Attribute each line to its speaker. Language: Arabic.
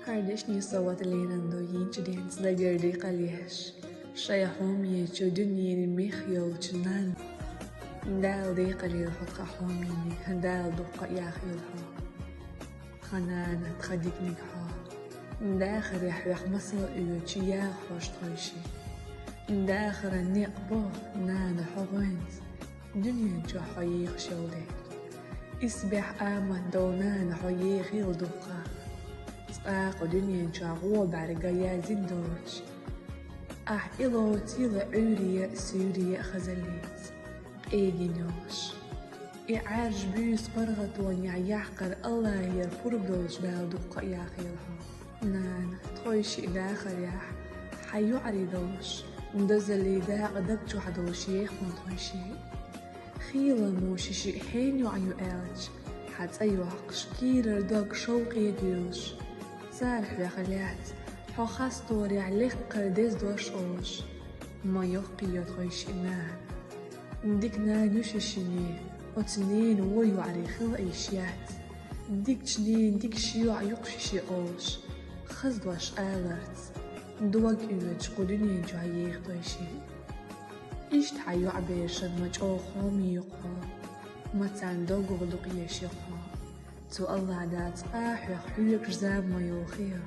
Speaker 1: هردشني صوت لينندو ينجدين صدقردي قليش شيحوم يجو دنيا الميخيو جنان دال دي قليل حقا حوميني دال دقا ياخيل حو خنانة تخديك نكحو داخر يحوح مصر يوچي ياخوش طوشي داخر النقبو نانا حوغنز دنيا جو حييخ شولي اسبح آمن دونان حييخ يلدقا ساق دنيا جو غوب عرقايا زندوش إلو تيلا عورية سورية خزليت إيجينوش إعاج بيس برغت يعقر الله يربردوش بالدقة ياخيلها نان تخويش داخل ياح حيو عريدوش ندزلي داق دبجو حدوش يخمن تخويشي خيلا موشيشي حين يعيو آلج حتى يوحقش كيرر دوق شوقي يجيوش سارح ياخليات حو خاستوري عليك قرديز دوش أوش ما يوقي يدخويش إنان ديك نانوششني وتنين ويو عريخل إيشيات ديك جنين ديك شيوع يقششي أوش خزدوش آلرت دوغ إيوج قدنين جو عييخ دوشي إيشت حيو عبيشن مجعو خومي يقو متان دوغو غلق يشيقو تو الله دات آحيق حيوك جزاب ما يوخيا